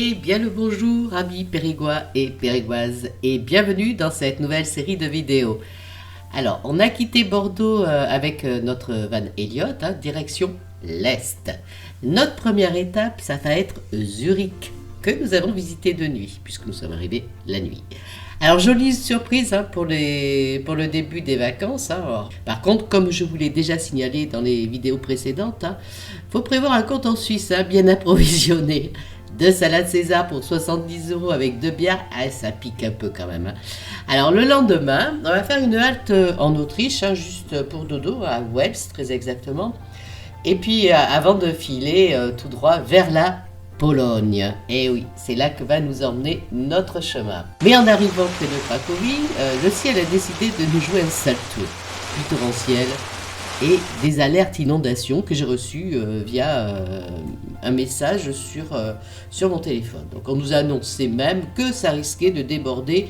Et bien le bonjour amis périgois et périgoises et bienvenue dans cette nouvelle série de vidéos. Alors on a quitté Bordeaux avec notre van Elliott, direction l'Est. Notre première étape ça va être Zurich que nous avons visité de nuit puisque nous sommes arrivés la nuit. Alors jolie surprise pour le début des vacances. Alors, par contre, comme je vous l'ai déjà signalé dans les vidéos précédentes, faut prévoir un compte en Suisse bien approvisionné. 2 salades César pour 70 € avec 2 bières, ça pique un peu quand même. Alors le lendemain, on va faire une halte en Autriche, juste pour dodo, à Wels très exactement. Et puis avant de filer tout droit vers la Pologne. Et oui, c'est là que va nous emmener notre chemin. Mais en arrivant près de Cracovie, le ciel a décidé de nous jouer un sale tour. Pluie torrentielle et des alertes inondations que j'ai reçues via un message sur mon téléphone. Donc on nous a annoncé même que ça risquait de déborder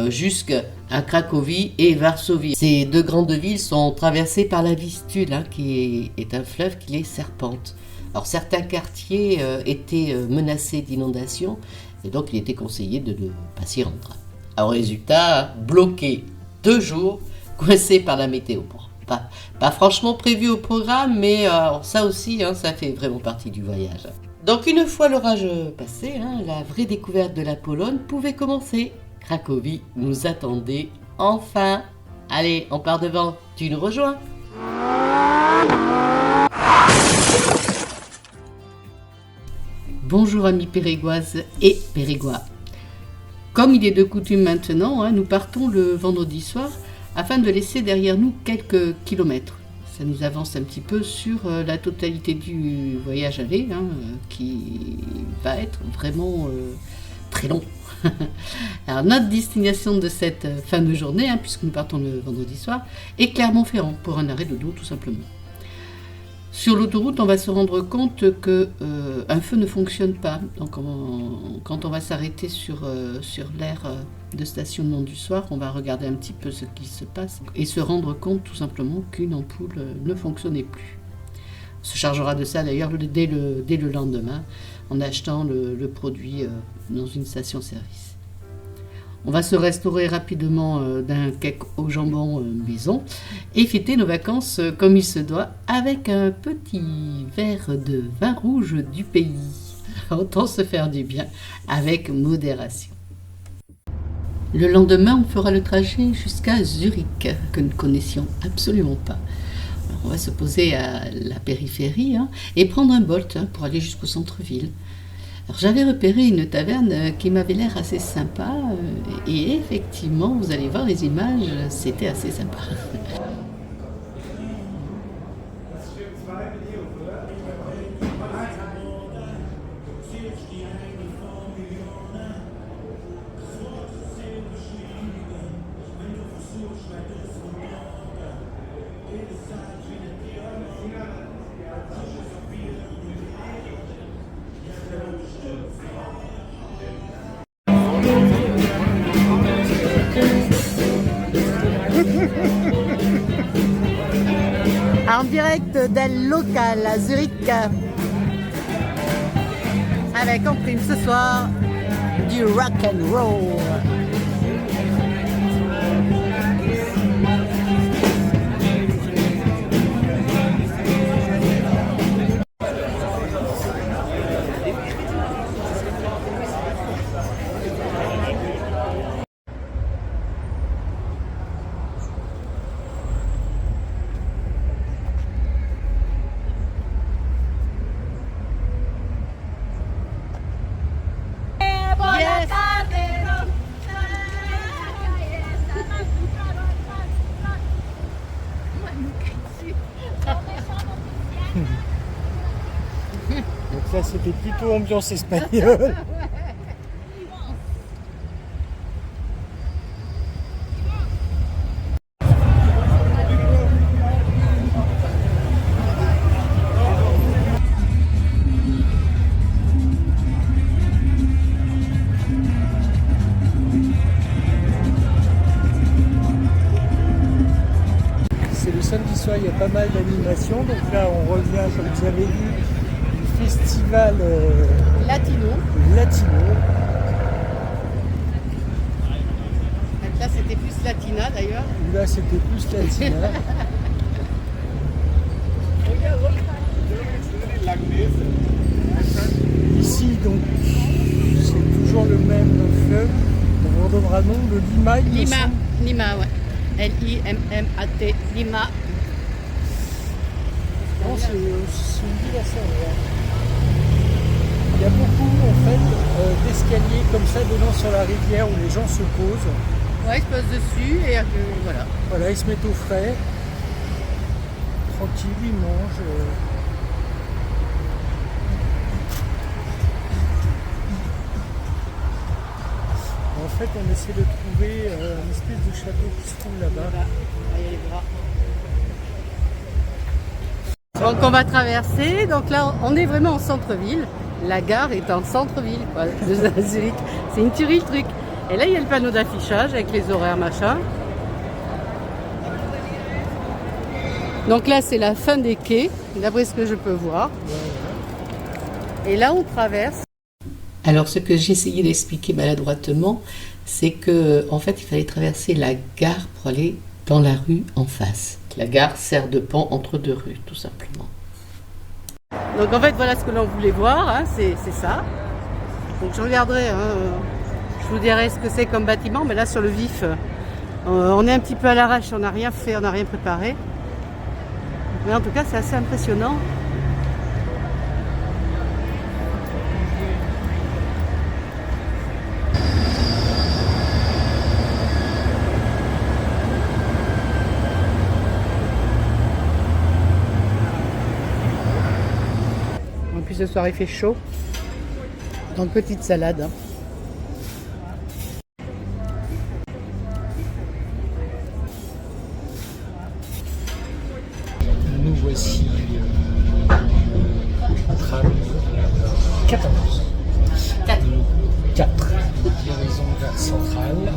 jusqu'à Cracovie et Varsovie. Ces deux grandes villes sont traversées par la Vistule, qui est un fleuve qui les serpente. Alors certains quartiers étaient menacés d'inondation et donc il était conseillé de ne pas s'y rendre. Alors résultat, bloqué 2 jours, coincé par la météo. Pas franchement prévu au programme, mais ça aussi, ça fait vraiment partie du voyage. Donc une fois l'orage passé, la vraie découverte de la Pologne pouvait commencer. Cracovie nous attendait enfin. Allez, on part devant, tu nous rejoins? Bonjour amis périgoises et périgois. Comme il est de coutume maintenant, nous partons le vendredi soir afin de laisser derrière nous quelques kilomètres. Ça nous avance un petit peu sur la totalité du voyage aller, qui va être vraiment très long. Alors notre destination de cette fin de journée, puisque nous partons le vendredi soir, est Clermont-Ferrand pour un arrêt dodo tout simplement. Sur l'autoroute, on va se rendre compte qu'un feu ne fonctionne pas. Donc quand on va s'arrêter sur l'aire de stationnement du soir, on va regarder un petit peu ce qui se passe et se rendre compte tout simplement qu'une ampoule ne fonctionnait plus. On se chargera de ça d'ailleurs dès le lendemain en achetant le produit dans une station-service. On va se restaurer rapidement d'un cake au jambon maison et fêter nos vacances comme il se doit avec un petit verre de vin rouge du pays. Autant se faire du bien avec modération. Le lendemain, on fera le trajet jusqu'à Zurich, que nous ne connaissions absolument pas. Alors, on va se poser à la périphérie et prendre un Bolt pour aller jusqu'au centre-ville. Alors, j'avais repéré une taverne qui m'avait l'air assez sympa et effectivement, vous allez voir les images, c'était assez sympa. En direct d'El Local à Zurich, avec en prime ce soir du rock and roll. Donc là c'était plutôt ambiance espagnole. C'est le samedi soir, il y a pas mal d'animations. Donc là on revient, comme vous avez vu, festival Latino. latino. Donc là, c'était plus latina d'ailleurs. Où là, c'était plus latina. Ici, donc, c'est toujours le même fleuve. On redonnera le nom de Lima. il me Lima, semble. Lima, ouais. L-I-M-M-A-T, Lima. Non, c'est une ville assez agréable. Il y a beaucoup en fait d'escaliers comme ça donnant sur la rivière où les gens se posent. Ouais, ils se posent dessus et voilà. Voilà, ils se mettent au frais. Tranquille, ils mangent. En fait, on essaie de trouver une espèce de château qui se trouve là-bas. Voilà. Ah, il y a les bras. Donc on va traverser. Donc là, on est vraiment en centre-ville. La gare est en centre-ville quoi, de Zurich. C'est une tuerie le truc. Et là, il y a le panneau d'affichage avec les horaires machin. Donc là, c'est la fin des quais, d'après ce que je peux voir. Et là, on traverse. Alors, ce que j'ai essayé d'expliquer maladroitement, c'est que en fait, il fallait traverser la gare pour aller dans la rue en face. La gare sert de pont entre deux rues, tout simplement. Donc en fait, voilà ce que l'on voulait voir, hein, c'est ça. Donc je regarderai, je vous dirai ce que c'est comme bâtiment, mais là sur le vif, on est un petit peu à l'arrache, on n'a rien fait, on n'a rien préparé. Mais en tout cas, c'est assez impressionnant. En plus, ce soir, il fait chaud. Donc, petite salade. Hein. Nous voici tram 14. 4. Livraison vers Centrale.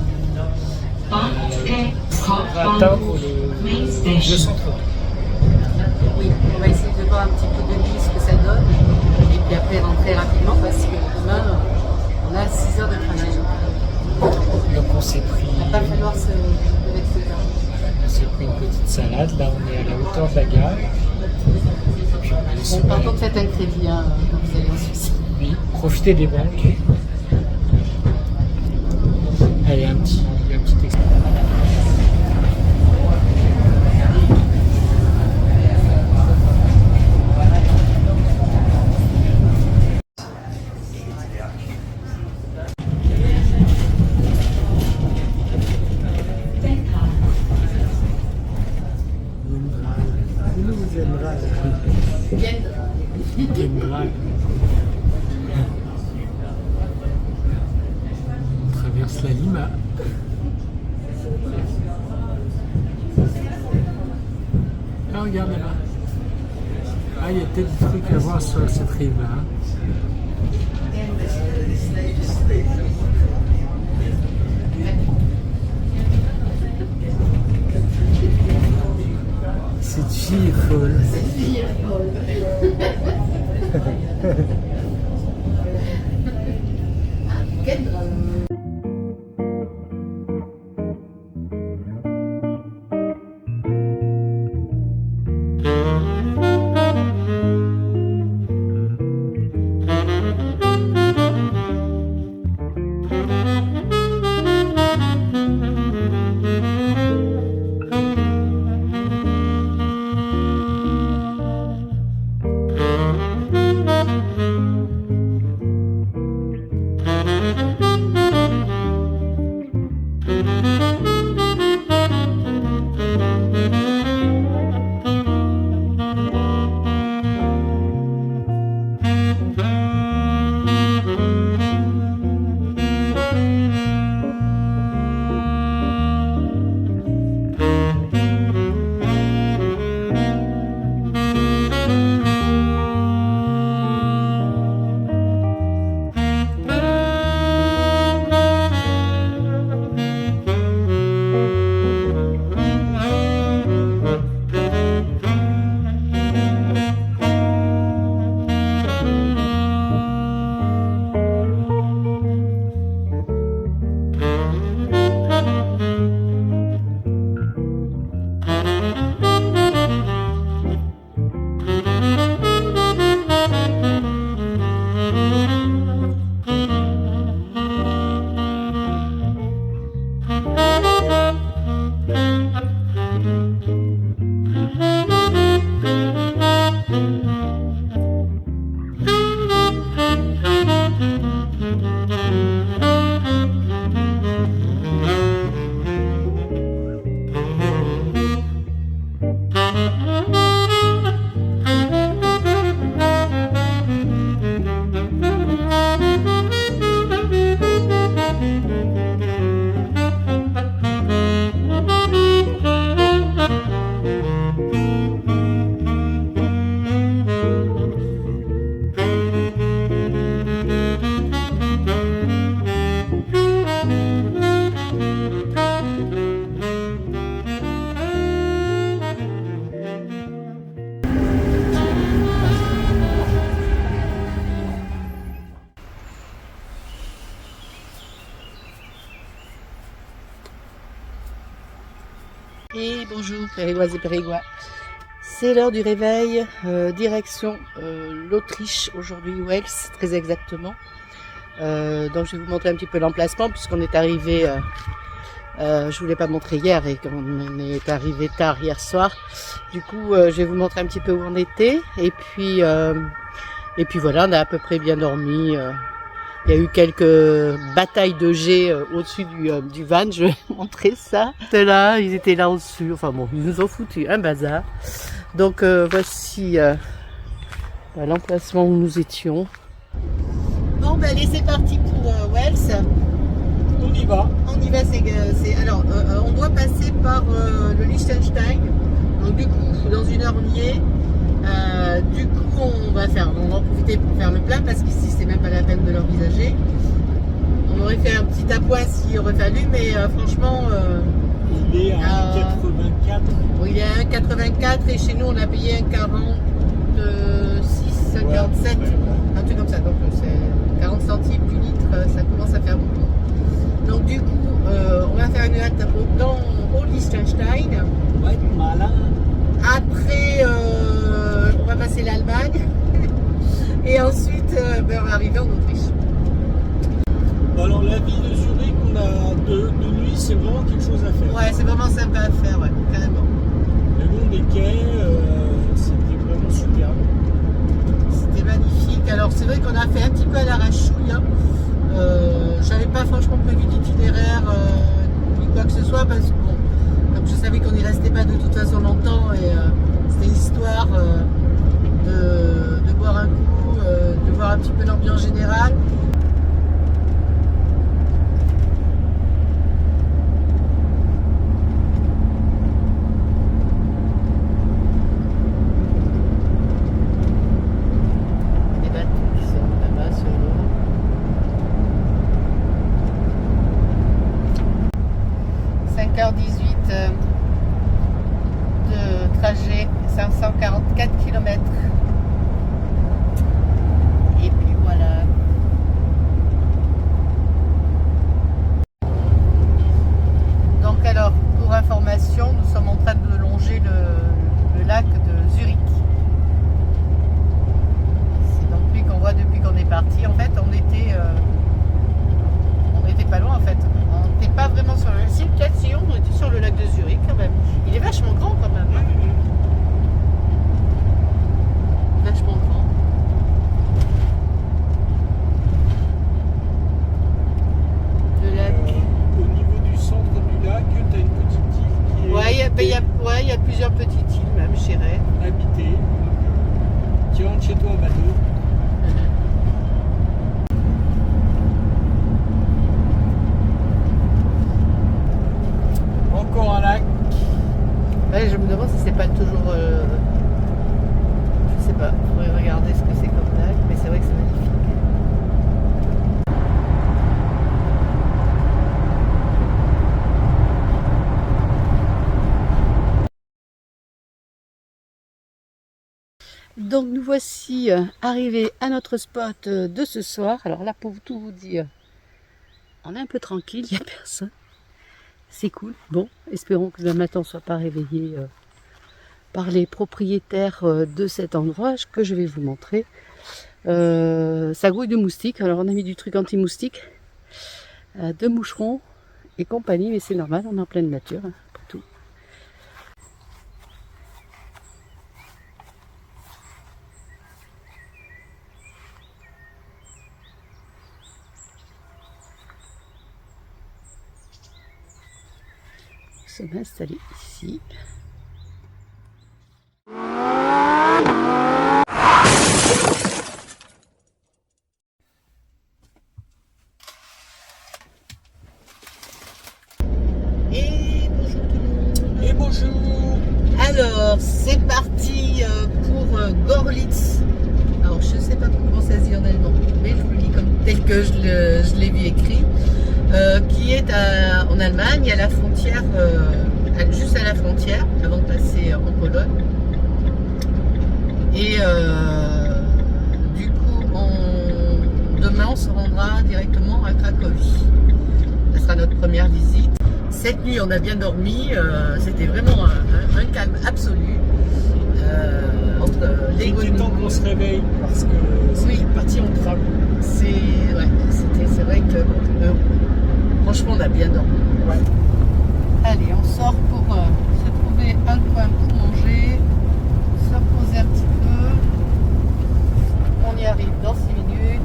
Pour atteindre le centre. Oui, on va essayer de voir un petit peu de nuit ce que ça donne. Et puis après, rentrer rapidement parce que demain, on a 6 heures de trajet. Donc on s'est pris, Il va pas falloir se lever de 7 heures. on s'est pris une petite salade. Là, on est à la hauteur de la gare. Et puis on va se Bon, par contre, faites un crédit hein, quand vous allez en Suisse. oui, profiter des banques. Allez, un petit extrait. On traverse la Lima. Ah, regarde là-bas. Ah, il y a peut-être des trucs à voir sur cette rive-là. Cette fille est folle. Quel drame. Et bonjour Périgoises et Périgois. C'est l'heure du réveil, direction l'Autriche, aujourd'hui Wels très exactement. Donc je vais vous montrer un petit peu l'emplacement puisqu'on est arrivé, je voulais pas montrer hier et qu'on est arrivé tard hier soir. Du coup je vais vous montrer un petit peu où on était et puis voilà, on a à peu près bien dormi. Il y a eu quelques batailles de jet au-dessus du van, je vais vous montrer ça. C'était là, ils étaient là au-dessus, enfin bon, ils nous ont foutu un bazar. Donc voici l'emplacement où nous étions. Bon ben allez, c'est parti pour Wels. On y va. On y va, alors on doit passer par le Liechtenstein. Donc du coup, dans une heure on y est. Du coup, on va en profiter pour faire le plein parce qu'ici c'est même pas la peine de l'envisager. On aurait fait un petit appoint s'il aurait fallu, mais franchement. Il est à 1,84. Oui, il est à 1,84 et chez nous on a payé 1,46, 1,47, un truc comme ça. Donc c'est 40 centimes du litre, ça commence à faire beaucoup. Donc du coup, on va faire une halte au Liechtenstein. On va être malin. Après, on va passer l'Allemagne et ensuite on va arriver en Autriche. Bon, alors la ville de Zurich, on a de nuit, c'est vraiment quelque chose à faire. Ouais, c'est vraiment sympa à faire, ouais, carrément. Le long des quais, c'était vraiment superbe. C'était magnifique. Alors c'est vrai qu'on a fait un petit peu à l'arrache-chouille. Hein. J'avais pas franchement prévu d'itinéraire ni quoi que ce soit parce que bon, comme je savais qu'on n'y restait pas de toute façon longtemps et c'était histoire de boire un coup, de voir un petit peu l'ambiance générale. Des bateaux qui sont là-bas sur l'eau. 5h18 de trajet, 544 km. Et puis voilà. Donc alors, pour information, nous sommes en train de longer le lac de Zurich. C'est donc lui qu'on voit depuis qu'on est parti. En fait, on était pas loin en fait. On n'était pas vraiment sur le lac. Si, peut-être si, on était sur le lac de Zurich quand même. Il est vachement grand quand même. Hein. Vachement grand. Le lac. Au niveau du centre du lac, tu as une petite île qui est Ouais, il y a plusieurs petites îles même, je dirais. habitée. Donc, tu rentres chez toi en bateau. Encore un lac. Ouais, je me demande si c'est pas toujours. Je sais pas, il faudrait regarder ce que c'est comme lac, mais c'est vrai que c'est magnifique. Donc nous voici arrivés à notre spot de ce soir. Alors là, pour tout vous dire, on est un peu tranquille, il n'y a personne. C'est cool. Bon, espérons que le matin ne soit pas réveillé par les propriétaires de cet endroit que je vais vous montrer. Ça grouille de moustiques. Alors on a mis du truc anti-moustique, de moucherons et compagnie, mais c'est normal, on est en pleine nature, hein, pour tout. Nous sommes installés ici. Et bonjour tout le monde. Et bonjour. Alors, c'est parti pour Görlitz. Alors, je ne sais pas comment ça se dit en allemand, mais je vous le dis comme tel que je l'ai vu écrit. Qui est en Allemagne, à la frontière, juste à la frontière, avant de passer en Pologne. Et du coup, demain, on se rendra directement à Cracovie. Ce sera notre première visite. Cette nuit, on a bien dormi. C'était vraiment un calme absolu. Entre les Il était temps qu'on se réveille parce que c'est parti en travaux. C'est vrai que franchement, on a bien dormi. Ouais. Allez, on sort pour se trouver un coin pour manger, se reposer un petit peu. On y arrive dans 6 minutes.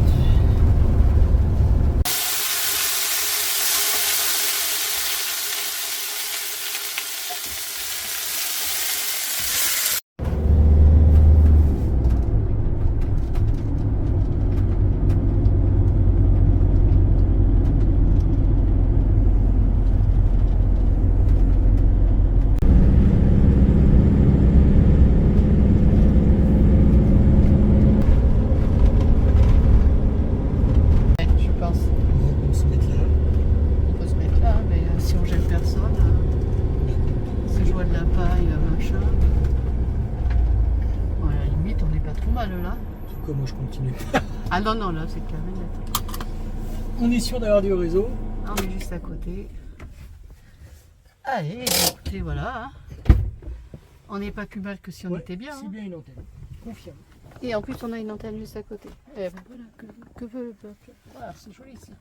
Je pense. On se met là. On peut se mettre là, mais si on gêne personne, c'est jouer de la paille, machin. Ouais, à la limite, on n'est pas trop mal là. En tout cas, moi je continue. Ah non, non, là, c'est carré net. On est sûr d'avoir du réseau. On est juste à côté. Allez, écoutez, voilà. Hein. On n'est pas plus mal que si on Ouais, était bien. C'est Hein. bien une antenne. Confirme. Et en plus, on a une antenne juste à côté. Eh, ben voilà, que veut le peuple. Voilà, c'est joli ici.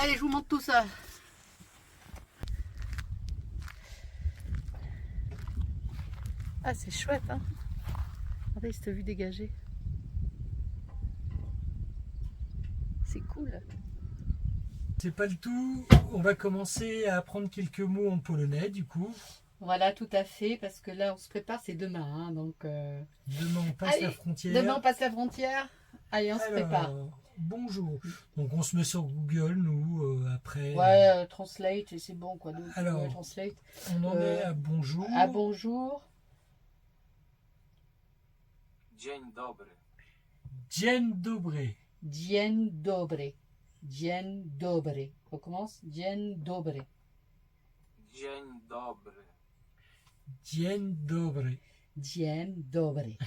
Allez, je vous montre tout ça. Ah, c'est chouette, hein. Regardez cette vue dégagée. C'est cool. C'est pas le tout. On va commencer à apprendre quelques mots en polonais du coup. Voilà, tout à fait, parce que là, on se prépare, c'est demain, hein, donc... Demain on passe Allez, la frontière. Demain, on passe la frontière. Allez, on se prépare. Alors, bonjour. Donc on se met sur Google, nous, après. Ouais, translate, et c'est bon, quoi. Donc, Alors, ouais, translate. On en est à bonjour. À bonjour. Dzień dobry. Dzień dobry. Dzień dobry. Dzień dobry. On commence. Dzień dobry. Dzień dobry. Dzień dobry. Dzień dobry.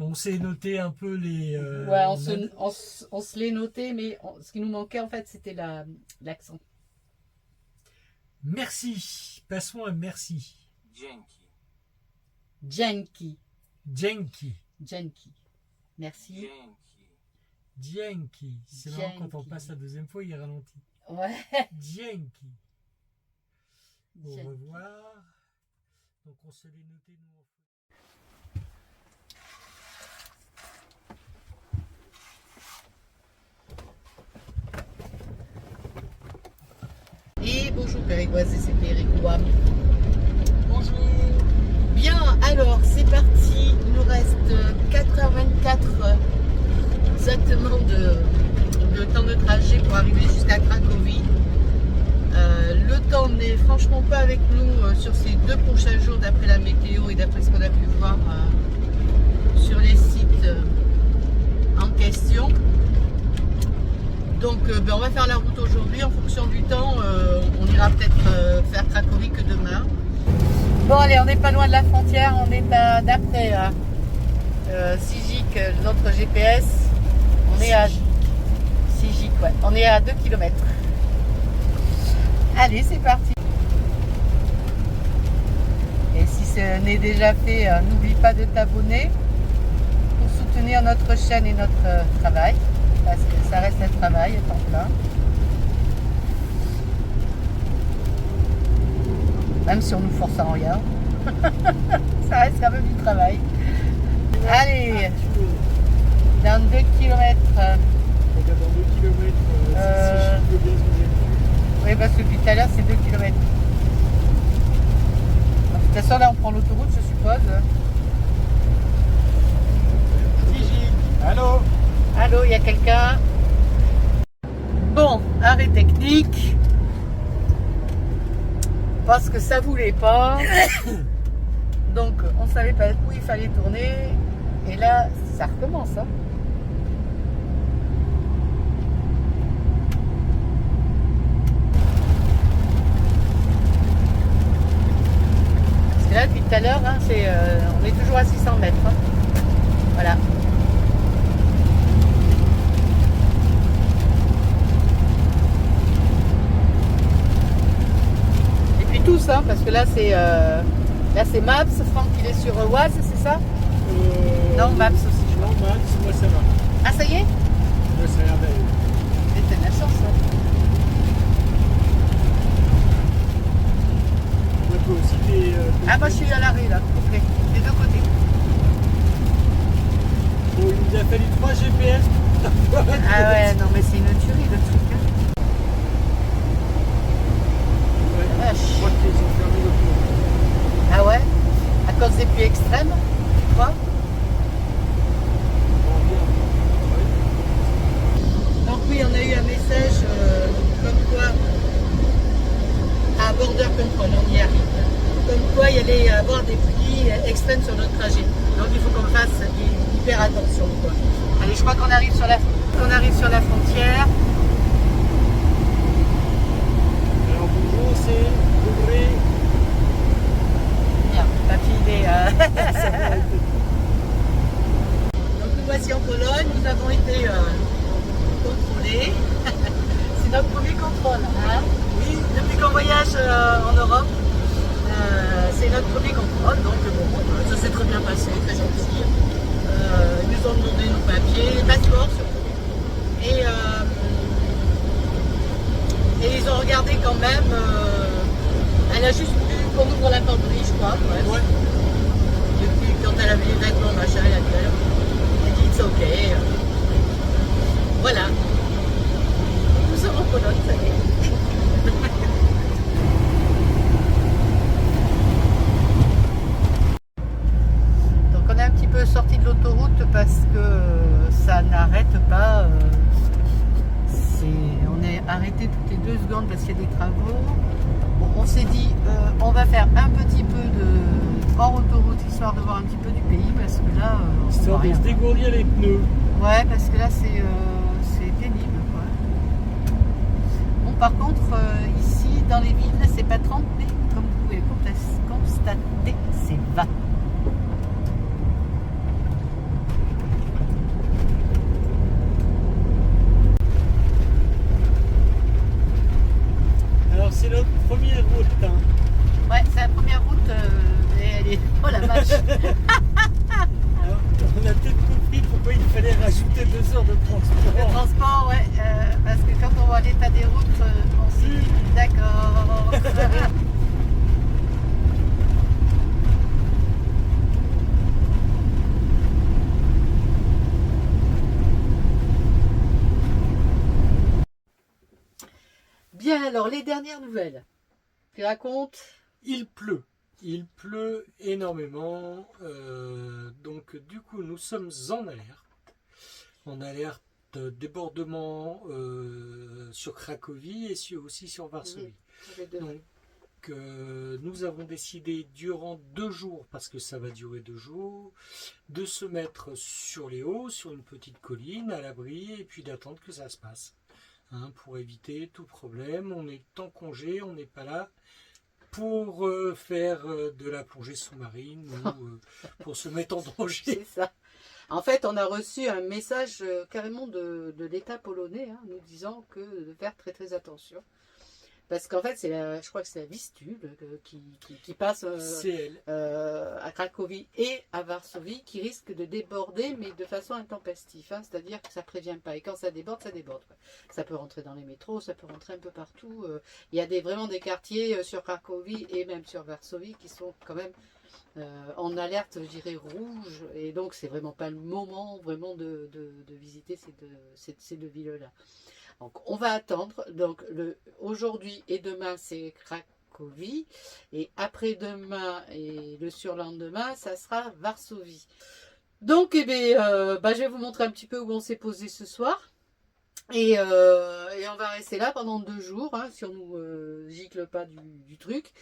On s'est noté un peu les. Ouais, on on se l'est noté, mais ce qui nous manquait, en fait, c'était l'accent. Merci. Passons à merci. Dzięki. Dzięki. Dzięki. Dzięki. Merci. Dzięki. Dzięki. C'est marrant quand on Dzięki. passe la deuxième fois, il ralentit. Ouais. Dzięki. Au Dzięki. revoir. Donc on se l'est noté nous. Et bonjour Périgoise et c'est Périgois. Bonjour. Bien, alors c'est parti. Il nous reste 4h24 exactement de temps de trajet pour arriver jusqu'à Cracovie. Le temps n'est franchement pas avec nous sur ces 2 prochains jours d'après la météo et d'après ce qu'on a pu voir sur les sites en question. Donc ben, on va faire la route aujourd'hui. En fonction du temps, on ira peut-être faire Cracovie que demain. Bon allez, on n'est pas loin de la frontière, on est d'après Sigic, notre GPS, on est à Sigic, ouais, on est à 2 km. Allez, c'est parti. Et si ce n'est déjà fait, n'oublie pas de t'abonner pour soutenir notre chaîne et notre travail, parce que ça reste un travail à temps plein. Même si on nous force à rien, ça reste quand même du travail. Allez, dans 2 km. Regarde dans 2 km, c'est si je peux bien se dire. Oui, parce que depuis tout à l'heure, c'est 2 km. De toute façon, là, on prend l'autoroute, je suppose. Gigi. Allô. Allô, il y a quelqu'un? Bon, arrêt technique. Parce que ça voulait pas. Donc, on savait pas où il fallait tourner. Et là, ça recommence. Hein. Parce que là, depuis tout à l'heure, hein, on est toujours à 600 mètres. Hein. Voilà. hein, parce que là c'est Maps. Franck, il est sur Oise, c'est ça? Non, Maps aussi, je Non, crois. Max, moi ça va. Ah, ça y est? Moi ça a l'air d'aller. Mais t'as de la chance, hein. Moi, toi aussi, t'es. Ah, moi je suis à l'arrêt là, complet, des deux côtés. Bon, il nous a fallu 3 GPS pour Ah ouais, non mais c'est une tuerie le truc. Hein. Ouais, Vache. je crois qu'ils ont fermé le pont. Ah ouais? À cause des pluies extrêmes, tu vois? Bon, bien. Donc oui, on a eu un message comme quoi à Border Control, on y arrive. Comme quoi il allait y avoir des pluies extrêmes sur notre trajet. Donc il faut qu'on fasse hyper attention, quoi. Allez, je crois qu'on arrive sur la frontière. Alors bonjour, c'est Degré. Bien, papy, il est... Donc nous voici en Pologne, nous avons été contrôlés. C'est notre premier contrôle, hein? Oui, depuis qu'on voyage en Europe, c'est notre premier contrôle, donc bon, ça s'est très bien passé, très gentil. Ils nous ont demandé nos papiers, les passeports surtout. Et ils ont regardé quand même, elle a juste vu qu'on ouvre la penderie, je crois. Ouais. Depuis quand elle avait les vêtements, machin, elle a dit it's ok. Voilà. Nous sommes en Pologne, ça y est. Donc on est un petit peu sorti de l'autoroute parce que ça n'arrête pas. On est arrêté toutes les 2 secondes parce qu'il y a des travaux. Bon, on s'est dit on va faire un petit peu de hors autoroute histoire de voir un petit peu du pays parce que là on Histoire voit de rien. se dégourdir les pneus. Ouais, parce que là c'est pénible quoi. Bon, par contre ici dans les villes c'est pas 30 mais comme vous pouvez constater c'est 20. Alors c'est notre première route. Hein. Ouais, c'est la première route et elle est... Oh la vache. Alors, on a peut-être compris pourquoi il fallait rajouter 2 heures de transport. Le transport, ouais, parce que quand on voit l'état des routes, on se dit d'accord. Bien, alors les dernières nouvelles. Tu racontes? Il pleut énormément. Donc du coup nous sommes en alerte débordement sur Cracovie et aussi sur Varsovie. Donc nous avons décidé durant 2 jours, parce que ça va durer 2 jours, de se mettre sur les hauts, sur une petite colline, à l'abri, et puis d'attendre que ça se passe. Hein, pour éviter tout problème, on est en congé, on n'est pas là pour faire de la plongée sous-marine ou pour se mettre en danger. C'est ça. En fait, on a reçu un message carrément de l'État polonais nous disant que de faire très très attention. Parce qu'en fait, je crois que c'est la Vistule qui passe à Cracovie et à Varsovie qui risque de déborder, mais de façon intempestive. C'est-à-dire que ça ne prévient pas. Et quand ça déborde, ça déborde. Quoi. Ça peut rentrer dans les métros, ça peut rentrer un peu partout. Il y a vraiment des quartiers sur Cracovie et même sur Varsovie qui sont quand même en alerte, je dirais, rouge. Et donc, c'est vraiment pas le moment vraiment de visiter ces 2 villes-là. Donc, on va attendre. Donc, aujourd'hui et demain, c'est Cracovie. Et après-demain et le surlendemain, ça sera Varsovie. Donc, je vais vous montrer un petit peu où on s'est posé ce soir. Et on va rester là pendant 2 jours, si on nous gicle pas du truc.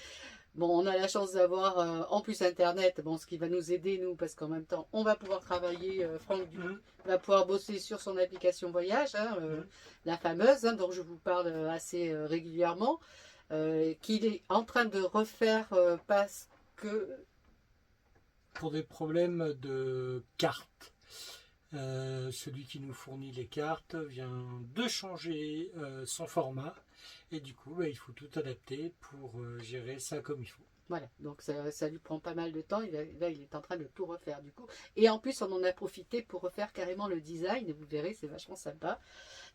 Bon, on a la chance d'avoir en plus Internet, ce qui va nous aider, nous, parce qu'en même temps, on va pouvoir travailler. Franck va pouvoir bosser sur son application voyage, la fameuse, dont je vous parle assez régulièrement, qu'il est en train de refaire parce que... Pour des problèmes de carte. Celui qui nous fournit les cartes vient de changer son format et du coup il faut tout adapter pour gérer ça comme il faut. Voilà, donc ça lui prend pas mal de temps. Là, il est en train de tout refaire du coup. Et en plus, on en a profité pour refaire carrément le design. Et vous verrez, c'est vachement sympa.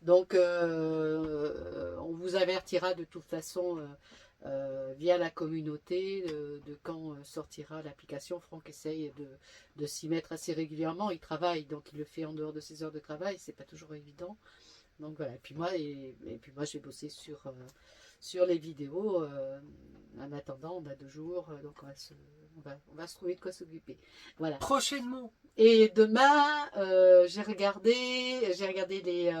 Donc, on vous avertira de toute façon via la communauté de quand sortira l'application. Franck essaye de s'y mettre assez régulièrement. Il travaille, donc il le fait en dehors de ses heures de travail. C'est pas toujours évident. Donc voilà. Et puis moi, je vais bosser sur les vidéos. En attendant, on a 2 jours, donc on va se trouver de quoi s'occuper. Voilà. Prochainement. Et demain, j'ai regardé les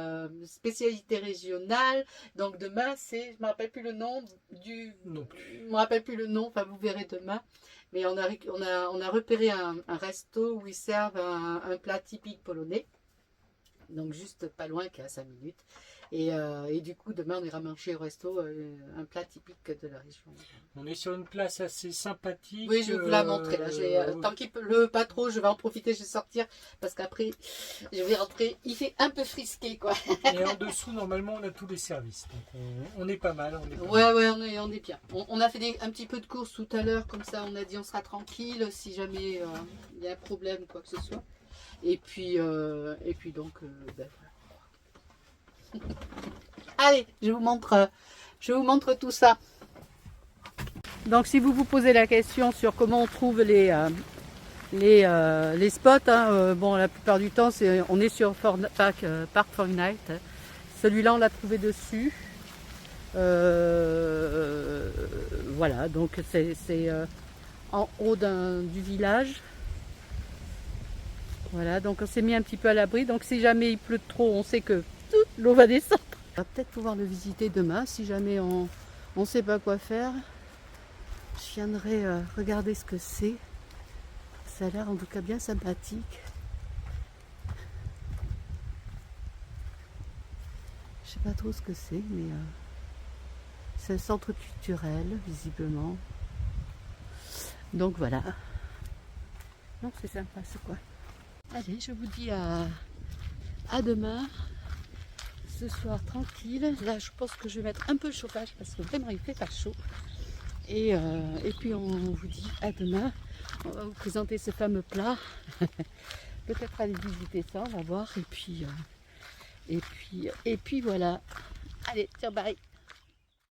spécialités régionales. Donc demain, je me rappelle plus le nom Non plus. je me rappelle plus le nom. Enfin, vous verrez demain. Mais on a repéré un resto où ils servent un plat typique polonais. Donc juste pas loin, qu'à 5 minutes. Et du coup, demain, on ira manger au resto un plat typique de la région. On est sur une place assez sympathique. Oui, je vais vous la montrer. Là. Tant qu'il pleut pas trop, je vais en profiter, je vais sortir. Parce qu'après, je vais rentrer. Il fait un peu frisqué, quoi. Et en dessous, normalement, on a tous les services. Donc on est pas mal. Ouais, on est bien. On a fait un petit peu de courses tout à l'heure. Comme ça, on a dit on sera tranquille si jamais il y a un problème, quoi que ce soit. Et puis donc, ben voilà. Allez, je vous montre tout ça. Donc si vous vous posez la question sur comment on trouve les spots, hein, bon la plupart du temps on est sur Park Fortnite. Celui-là on l'a trouvé dessus. Voilà, donc c'est en haut du village. Voilà, donc on s'est mis un petit peu à l'abri. Donc si jamais il pleut trop, on sait que toute l'eau va descendre. On va peut-être pouvoir le visiter demain si jamais on ne sait pas quoi faire. Je viendrai regarder ce que c'est. Ça a l'air en tout cas bien sympathique. Je sais pas trop ce que c'est, mais c'est un centre culturel visiblement. Donc voilà. Non, c'est sympa ce coin. Allez, je vous dis à demain. Ce soir tranquille. Là, je pense que je vais mettre un peu le chauffage parce que vraiment il fait pas chaud. Et puis on vous dit à demain. On va vous présenter ce fameux plat. Peut-être aller visiter ça, on va voir. Et puis voilà. Allez, ciao, bye.